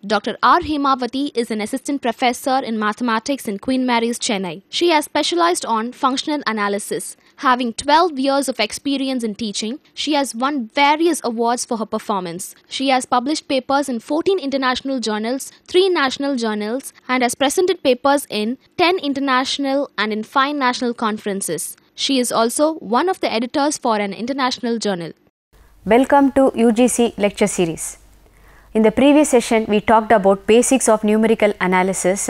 Dr. R. Hemavati is an assistant professor in mathematics in Queen Mary's, Chennai. She has specialized on functional analysis. Having 12 years of experience in teaching, she has won various awards for her performance. She has published papers in 14 international journals, 3 national journals, and has presented papers in 10 international and in 5 national conferences. She is also one of the editors for an international journal. Welcome to UGC lecture series. In the previous session, we talked about basics of numerical analysis,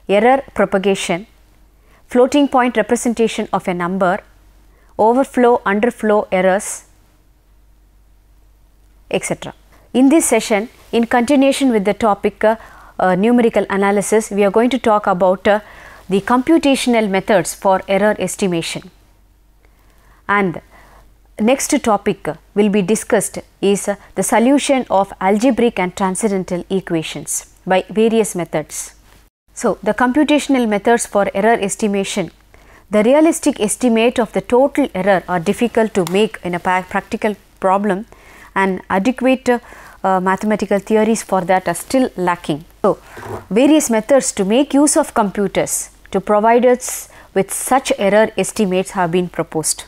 error propagation, floating point representation of a number, overflow, underflow errors, etc. In this session, in continuation with the topic numerical analysis, we are going to talk about the computational methods for error estimation. And next topic will be discussed is the solution of algebraic and transcendental equations by various methods. So, the computational methods for error estimation. The realistic estimate of the total error are difficult to make in a practical problem, and adequate mathematical theories for that are still lacking. So, various methods to make use of computers to provide us with such error estimates have been proposed.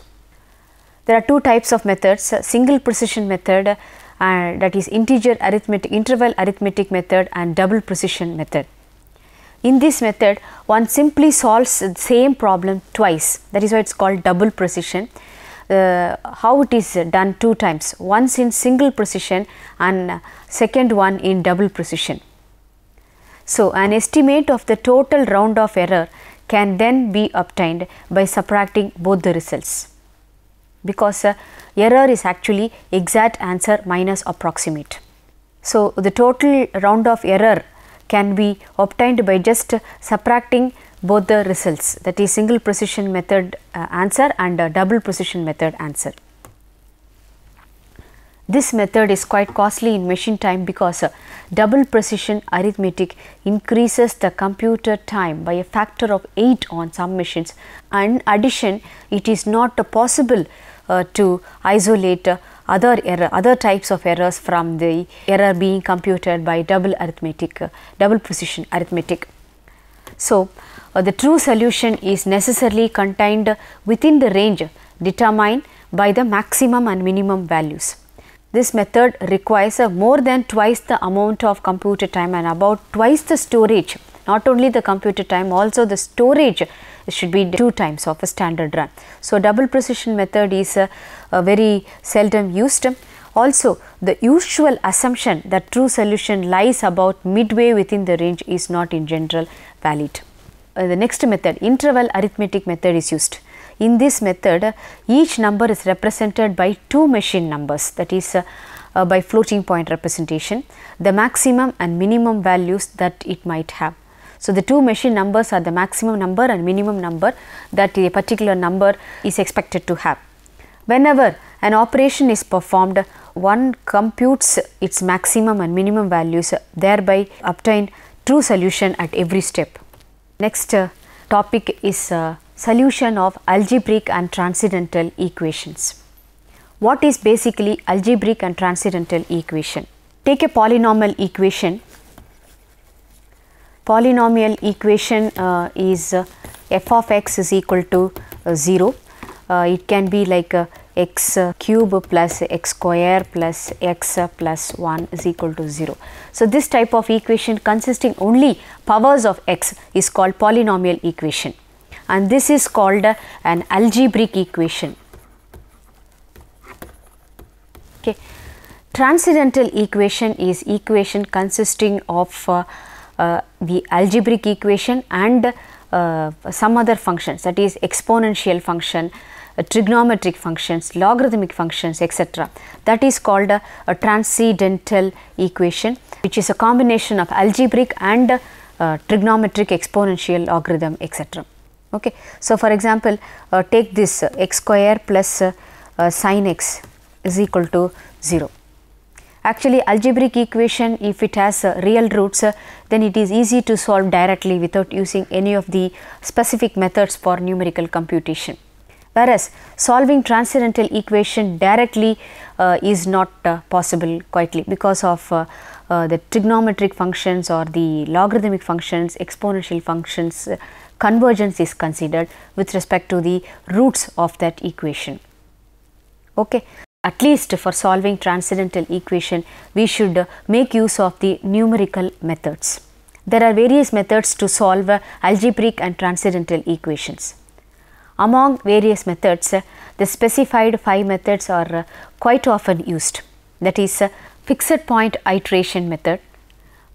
There are two types of methods, single precision method, that is interval arithmetic method, and double precision method. In this method, one simply solves the same problem twice, that is why it is called double precision. How it is done 2 times, once in single precision and second one in double precision. So, an estimate of the total round of error can then be obtained by subtracting both the results, because error is actually exact answer minus approximate. So, the total round of error can be obtained by just subtracting both the results, that is single precision method answer and double precision method answer. This method is quite costly in machine time because double precision arithmetic increases the computer time by a factor of 8 on some machines. In addition, it is not possible to isolate other types of errors from the error being computed by double precision arithmetic. So, the true solution is necessarily contained within the range determined by the maximum and minimum values. This method requires more than twice the amount of computer time and about twice the storage. Not only the computer time, also the storage should be 2 times of a standard run. So, double precision method is very seldom used. Also, the usual assumption that true solution lies about midway within the range is not in general valid. The next method, interval arithmetic method, is used. In this method, each number is represented by 2 machine numbers, that is by floating point representation, the maximum and minimum values that it might have. So, the 2 machine numbers are the maximum number and minimum number that a particular number is expected to have. Whenever an operation is performed, one computes its maximum and minimum values, thereby obtain true solution at every step. Next topic is solution of algebraic and transcendental equations. What is basically algebraic and transcendental equation? Take a polynomial equation. Polynomial equation is f of x is equal to 0. It can be like x cube plus x square plus x plus 1 is equal to 0. So, this type of equation consisting only powers of x is called polynomial equation, and this is called an algebraic equation. Okay. Transcendental equation is equation consisting of the algebraic equation and some other functions, that is exponential function, trigonometric functions, logarithmic functions, etc. That is called a transcendental equation, which is a combination of algebraic and trigonometric, exponential, logarithm, etc. Okay. So, for example, take this x square plus sin x is equal to 0. Actually, algebraic equation, if it has real roots, then it is easy to solve directly without using any of the specific methods for numerical computation. Whereas solving transcendental equation directly is not possible quietly because of the trigonometric functions or the logarithmic functions, exponential functions, convergence is considered with respect to the roots of that equation. Okay. At least for solving transcendental equation, we should make use of the numerical methods. There are various methods to solve algebraic and transcendental equations. Among various methods, the specified 5 methods are quite often used. That is fixed point iteration method,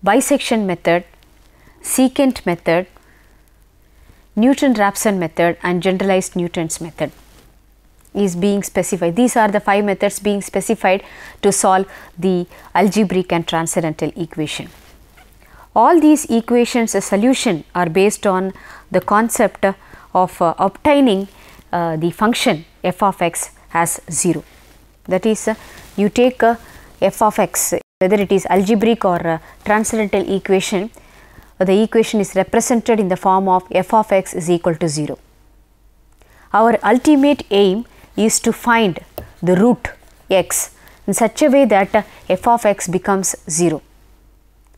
bisection method, secant method, Newton-Raphson method and generalized Newton's method is being specified. These are the 5 methods being specified to solve the algebraic and transcendental equation. All these equations solution are based on the concept of obtaining the function f of x as 0. That is, you take f of x, whether it is algebraic or transcendental equation, the equation is represented in the form of f of x is equal to 0. Our ultimate aim is to find the root x in such a way that f of x becomes 0.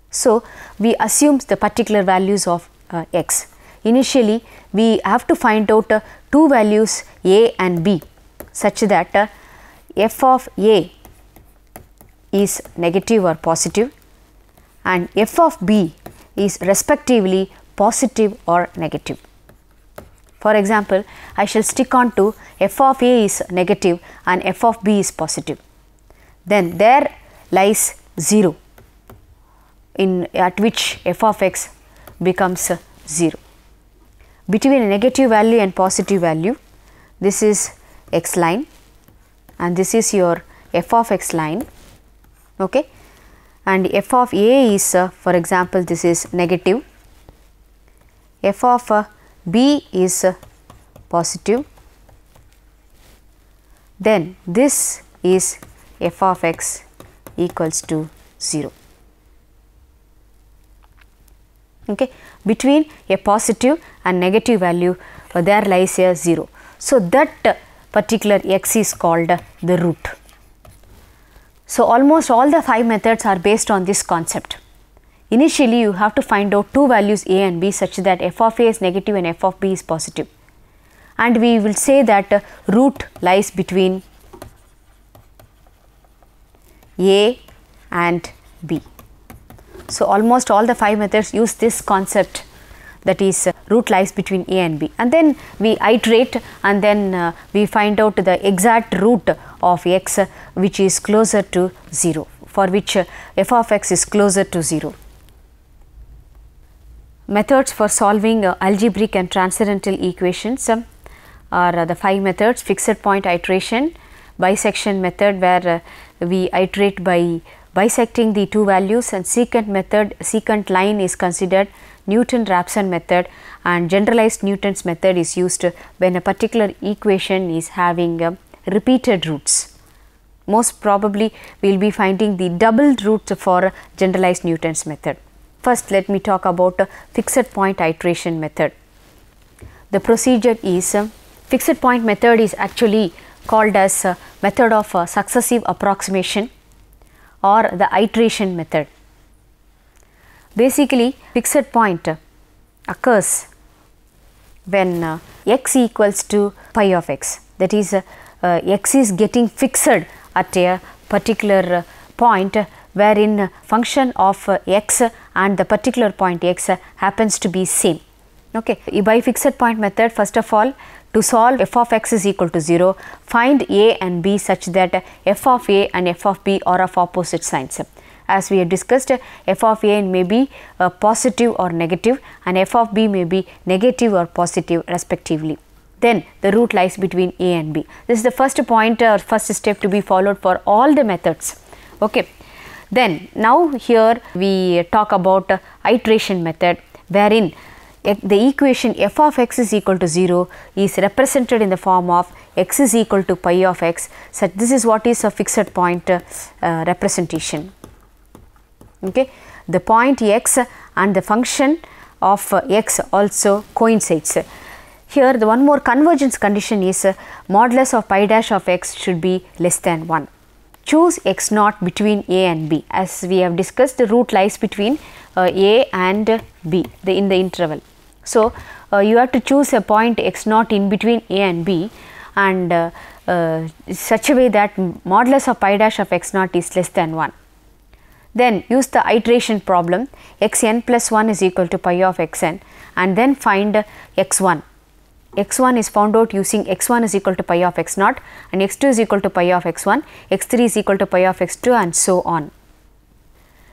So, we assume the particular values of x. Initially, we have to find out two values a and b such that f of a is negative or positive and f of b is respectively positive or negative. For example, I shall stick on to f of a is negative and f of b is positive. Then there lies 0 at which f of x becomes 0. Between a negative value and positive value, this is x line and this is your f of x line. Okay. And f of a is for example, this is negative, f of b is positive, then this is f of x equals to 0. Okay. Between a positive and negative value there lies a 0. So, that particular x is called the root. So, almost all the 5 methods are based on this concept. Initially, you have to find out two values a and b such that f of a is negative and f of b is positive. And we will say that root lies between a and b. So, almost all the 5 methods use this concept, that is root lies between a and b, and then we iterate and then we find out the exact root of x which is closer to 0, for which f of x is closer to 0. Methods for solving algebraic and transcendental equations are the 5 methods: fixed point iteration, bisection method where we iterate by bisecting the two values, and secant method, secant line is considered, Newton-Raphson method, and generalized Newton's method is used when a particular equation is having repeated roots. Most probably we will be finding the double root for generalized Newton's method. First, let me talk about fixed point iteration method. The procedure is fixed point method is actually called as method of successive approximation or the iteration method. Basically, fixed point occurs when x equals to pi of x, that is x is getting fixed at a particular point wherein function of x and the particular point x happens to be same. Okay. By fixed point method, first of all, to solve f of x is equal to 0, find a and b such that f of a and f of b are of opposite signs. As we have discussed, f of a may be positive or negative and f of b may be negative or positive respectively. Then the root lies between a and b. This is the first point or first step to be followed for all the methods. Okay. Then now here we talk about iteration method, wherein the equation f of x is equal to 0 is represented in the form of x is equal to pi of x. So, this is what is a fixed point representation. Okay. The point x and the function of x also coincides. Here the one more convergence condition is modulus of pi dash of x should be less than 1. Choose x naught between a and b. As we have discussed, the root lies between a and b in the interval. So, you have to choose a point x naught in between a and b, and such a way that modulus of pi dash of x naught is less than 1. Then use the iteration problem, xn plus 1 is equal to pi of xn, and then find x1. x1 is found out using x1 is equal to pi of x naught, and x2 is equal to pi of x1, x3 is equal to pi of x2, and so on.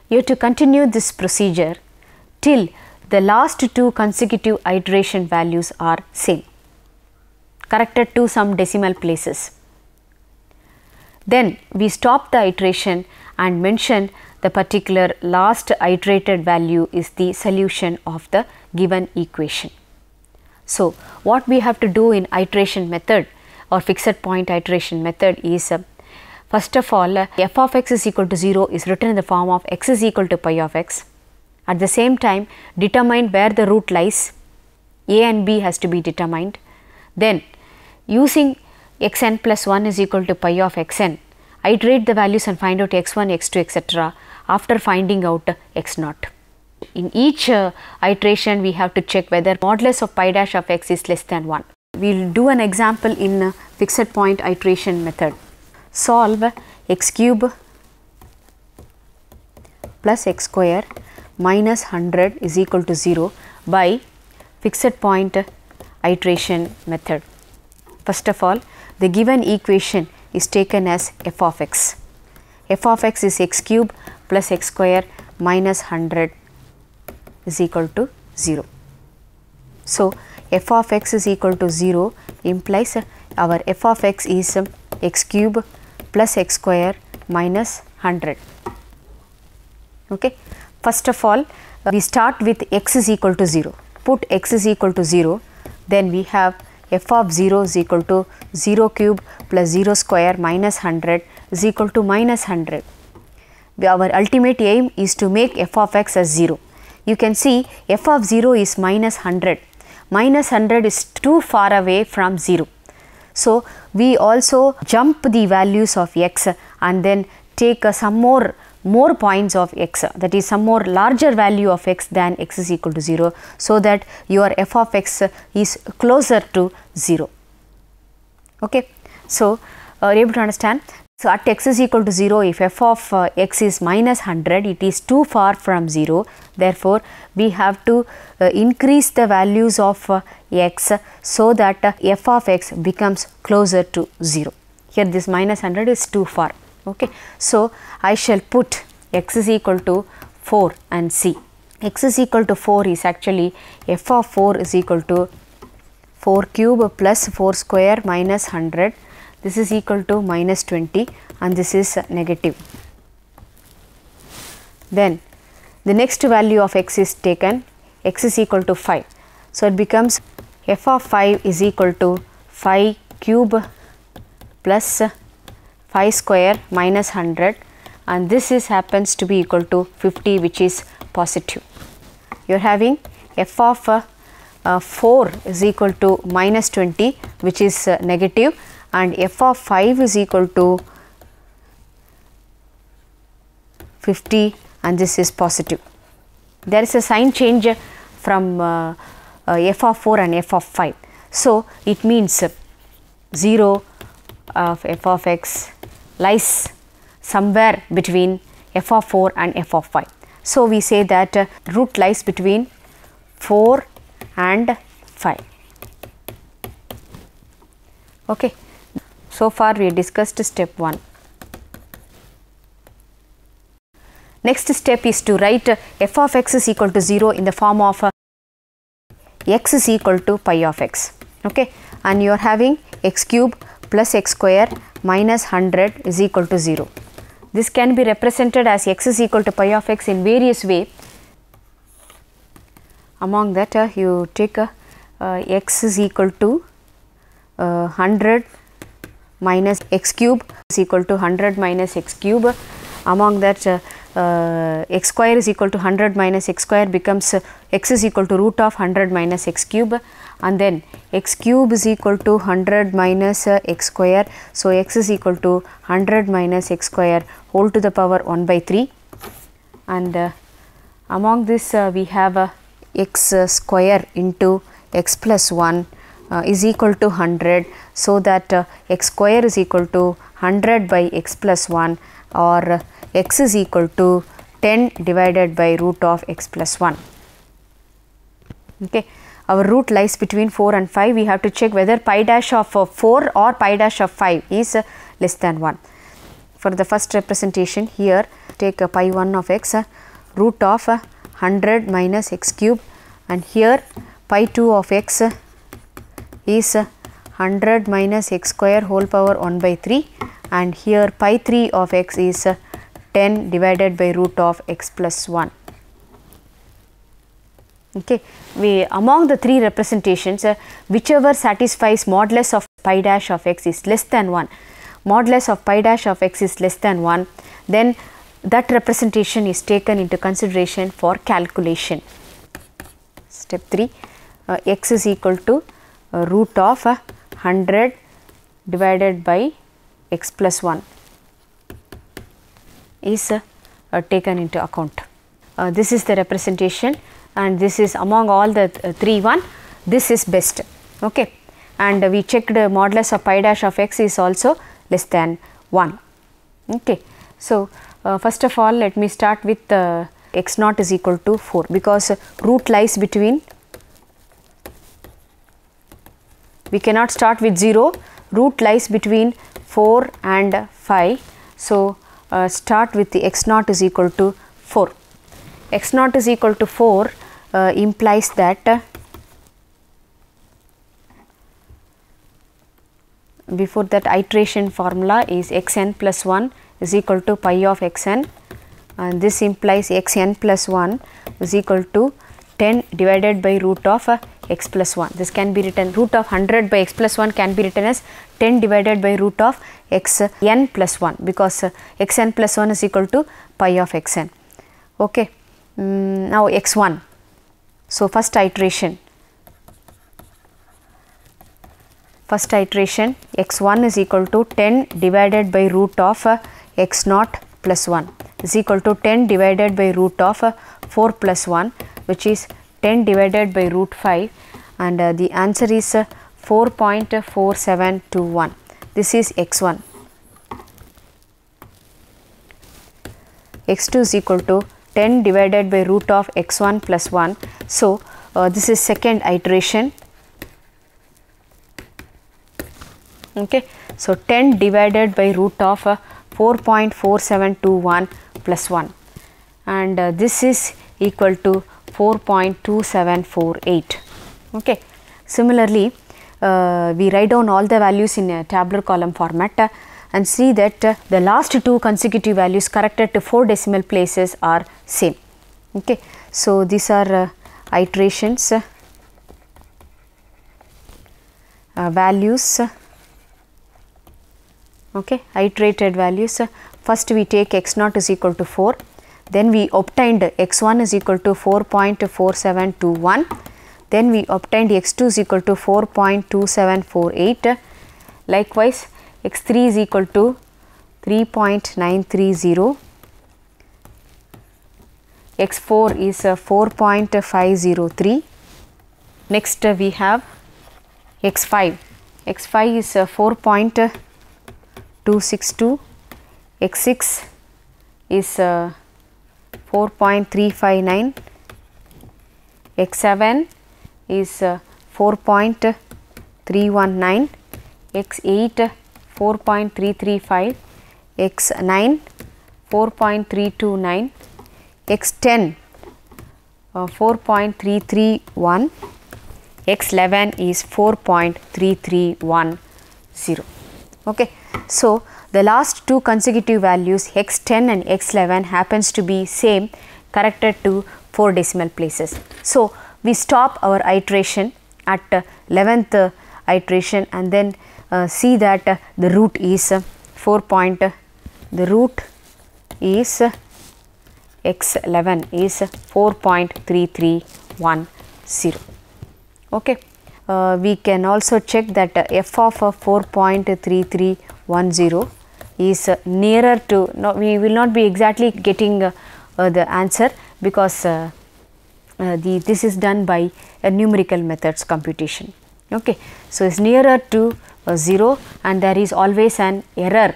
You have to continue this procedure till the last two consecutive iteration values are same, corrected to some decimal places. Then we stop the iteration and mention the particular last iterated value is the solution of the given equation. So, what we have to do in iteration method or fixed point iteration method is first of all f of x is equal to 0 is written in the form of x is equal to pi of x. At the same time, determine where the root lies, a and b has to be determined. Then using xn plus 1 is equal to pi of xn, iterate the values and find out x1, x2, etc. after finding out x naught. In each iteration we have to check whether modulus of pi dash of x is less than 1. We will do an example in fixed point iteration method. Solve x cube plus x square minus 100 is equal to 0 by fixed point iteration method. First of all, the given equation is taken as f of x. f of x is x cube plus x square minus 100 is equal to 0. So, f of x is equal to 0 implies our f of x is x cube plus x square minus 100. Okay. First of all, we start with x is equal to 0. Put x is equal to 0, then we have f of 0 is equal to 0 cube plus 0 square minus 100 is equal to minus 100. Our ultimate aim is to make f of x as 0. You can see f of 0 is minus 100. Minus 100 is too far away from 0. So, we also jump the values of x and then take some more points of x, that is some more larger value of x than x is equal to 0, so that your f of x is closer to 0. Okay. So, are you able to understand? So, at x is equal to 0, if f of x is minus 100, it is too far from 0. Therefore, we have to increase the values of x so that f of x becomes closer to 0. Here this minus 100 is too far. Okay. So, I shall put x is equal to 4 and see. X is equal to 4 is actually f of 4 is equal to 4 cube plus 4 square minus 100. This is equal to minus 20 and this is negative. Then the next value of x is taken, x is equal to 5. So, it becomes f of 5 is equal to 5 cube plus 5 square minus 100, and this is happens to be equal to 50, which is positive. You are having f of 4 is equal to minus 20, which is negative, and f of 5 is equal to 50 and this is positive. There is a sign change from f of 4 and f of 5. So, it means 0 of f of x lies somewhere between f of 4 and f of 5. So, we say that root lies between 4 and 5. Okay. So far we discussed step 1. Next step is to write f of x is equal to 0 in the form of x is equal to pi of x. Okay. And you are having x cube plus x square minus 100 is equal to 0. This can be represented as x is equal to pi of x in various ways. among that you take x is equal to 100 minus x cube is equal to 100 minus x cube. Among that x square is equal to 100 minus x square becomes x is equal to root of 100 minus x cube, and then x cube is equal to 100 minus x square. So, x is equal to 100 minus x square whole to the power 1 by 3, and among this we have x square into x plus 1 is equal to 100. So, that x square is equal to 100 by x plus 1, or x is equal to 10 divided by root of x plus 1. Okay. Our root lies between 4 and 5. We have to check whether pi dash of 4 or pi dash of 5 is less than 1. For the first representation, here take pi 1 of x root of 100 minus x cube, and here pi 2 of x is 100 minus x square whole power 1 by 3, and here pi 3 of x is 10 divided by root of x plus 1. Okay. We among the three representations, whichever satisfies modulus of pi dash of x is less than 1, modulus of pi dash of x is less than 1, then that representation is taken into consideration for calculation. Step 3, x is equal to root of 100 divided by x plus 1 is taken into account. This is the representation, and this is among all the three one, this is best. Okay. And we checked modulus of pi dash of x is also less than 1. Okay. So, first of all let me start with x naught is equal to 4, because root lies between, we cannot start with 0, root lies between 4 and 5. So, start with the x naught is equal to 4. X naught is equal to 4 implies that before that iteration formula is xn plus 1 is equal to pi of xn, and this implies xn plus 1 is equal to 10 divided by root of x plus 1. This can be written, root of 100 by x plus 1 can be written as 10 divided by root of x n plus 1, because xn plus 1 is equal to pi of xn. Okay. Now x1. So, first iteration x1 is equal to 10 divided by root of x naught plus 1 is equal to 10 divided by root of 4 plus 1, which is 10 divided by root 5, and the answer is 4.4721. This is x1. x2 is equal to 10 divided by root of x1 plus 1. So, this is second iteration. Okay. So, 10 divided by root of 4.4721 plus 1, and this is equal to 4.2748. Okay. Similarly, we write down all the values in a tabular column format and see that the last two consecutive values corrected to 4 decimal places are same. Okay. So, these are iterations, values, okay, iterated values. First we take x naught is equal to 4, then we obtained x1 is equal to 4.4721, then we obtained x2 is equal to 4.2748, likewise x3 is equal to 3.930, x4 is 4.503. Next we have x5 is 4.262, x6 is 4.359, x7 is 4.319, x8 4.335, x9 4.329, x10 4.331, x11 is 4.3310. Okay. So, the last two consecutive values x10 and x11 happens to be same, corrected to 4 decimal places. So, we stop our iteration at 11th iteration and then see that the root is the root is x11 is 4.3310. Okay. We can also check that f of 4.3310 is nearer to, no, we will not be exactly getting the answer because this is done by numerical methods computation. Okay. So, it is nearer to 0 and there is always an error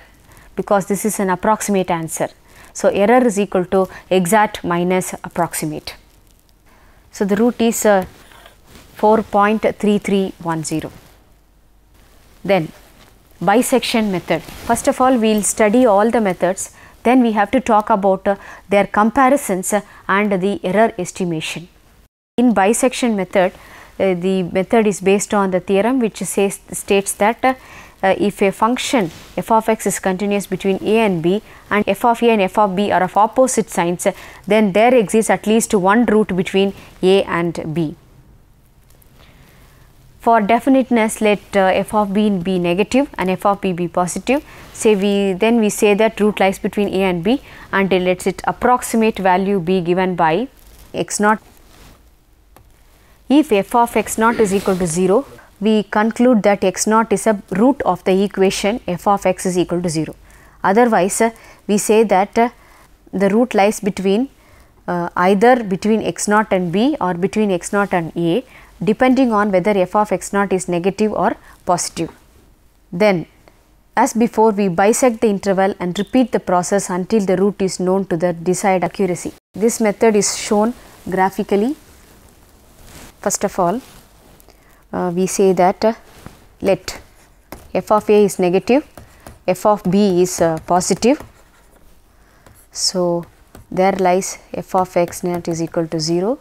because this is an approximate answer. So, error is equal to exact minus approximate. So, the root is 4.3310. Then bisection method. First of all, we will study all the methods, then we have to talk about their comparisons and the error estimation. In bisection method, the method is based on the theorem which states that if a function f of x is continuous between a and b and f of a and f of b are of opposite signs, then there exists at least one root between a and b. For definiteness, let f of b be negative and f of b be positive. Then we say that root lies between a and b and let its approximate value be given by x naught. If f of x naught is equal to 0, we conclude that x naught is a root of the equation f of x is equal to 0. Otherwise, we say that the root lies between either between x naught and b or between x naught and a, depending on whether f of x naught is negative or positive. Then, as before, we bisect the interval and repeat the process until the root is known to the desired accuracy. This method is shown graphically. First of all, we say that let f of a is negative, f of b is positive. So, there lies f of x naught is equal to 0.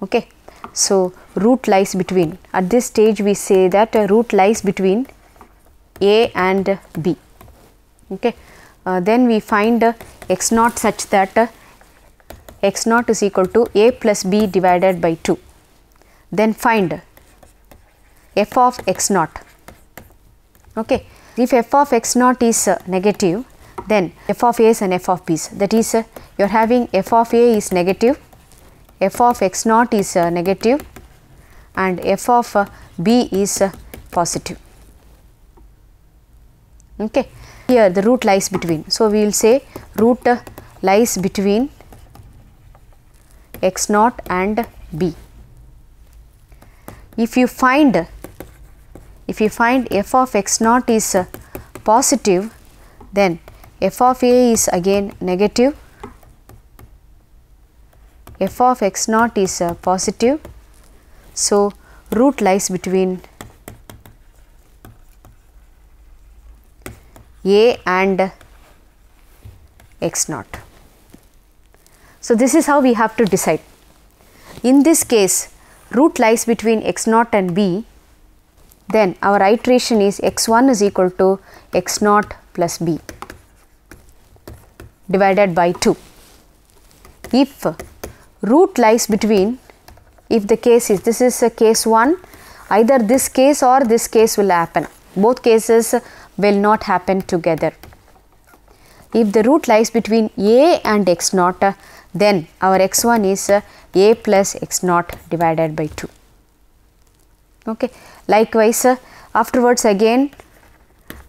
Okay. So, root lies between, at this stage we say that root lies between a and b. Okay. Then we find x naught such that x naught is equal to a plus b divided by 2. Then find f of x naught. Okay. If f of x naught is negative, then f of a's and f of b's, that is you are having f of a is negative, f of x naught is negative and f of b is positive. Okay. Here the root lies between. So, we will say root lies between x naught and b. If you find f of x naught is positive, then f of a is again negative, f of x naught is positive. So, root lies between a and x naught. So, this is how we have to decide. In this case, root lies between x naught and b, then our iteration is x1 is equal to x naught plus b divided by 2. If root lies between, if the case is, this is a case 1, either this case or this case will happen, both cases will not happen together. If the root lies between a and x naught, then our x1 is a plus x naught divided by 2. Okay. Likewise, afterwards again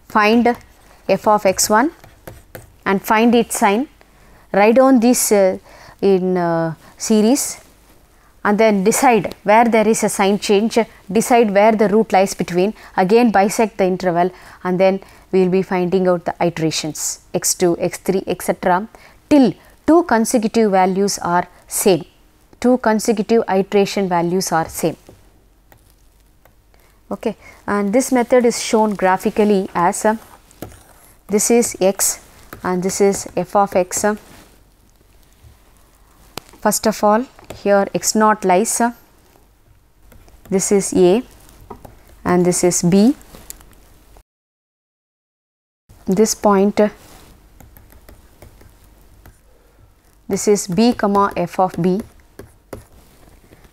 find f of x1 and find its sign, write down this in series and then decide where there is a sign change, decide where the root lies between, again bisect the interval and then we will be finding out the iterations x2, x3 etc. till 2 consecutive values are same, 2 consecutive iteration values are same. Okay. And this method is shown graphically as this is x and this is f of x. First of all, here x naught lies, this is a and this is b. This point, this is b comma f of b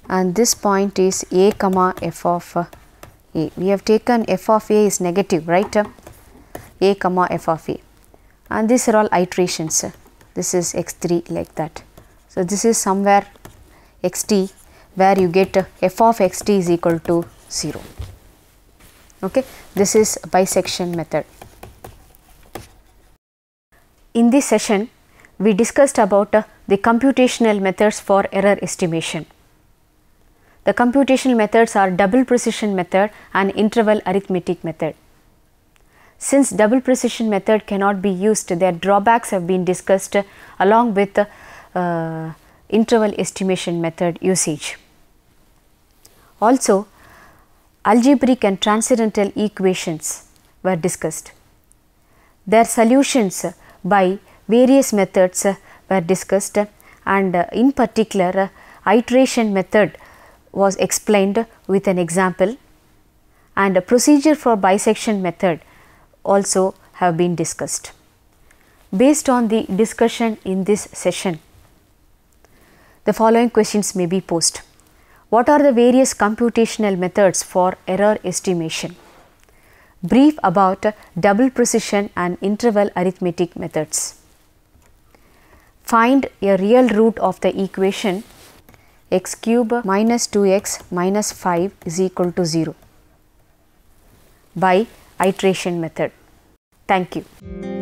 and this point is a comma f of a. We have taken f of a is negative, right? A comma f of a, and these are all iterations. This is x3 like that. So, this is somewhere xt where you get f of xt is equal to 0. Okay, this is bisection method. In this session, we discussed about the computational methods for error estimation. The computational methods are double precision method and interval arithmetic method. Since double precision method cannot be used, their drawbacks have been discussed along with interval estimation method usage. Also, algebraic and transcendental equations were discussed. Their solutions by various methods were discussed, and in particular iteration method was explained with an example, and a procedure for bisection method also have been discussed. Based on the discussion in this session, the following questions may be posed. What are the various computational methods for error estimation? Brief about double precision and interval arithmetic methods. Find a real root of the equation x cube minus 2x minus 5 is equal to 0 by iteration method. Thank you.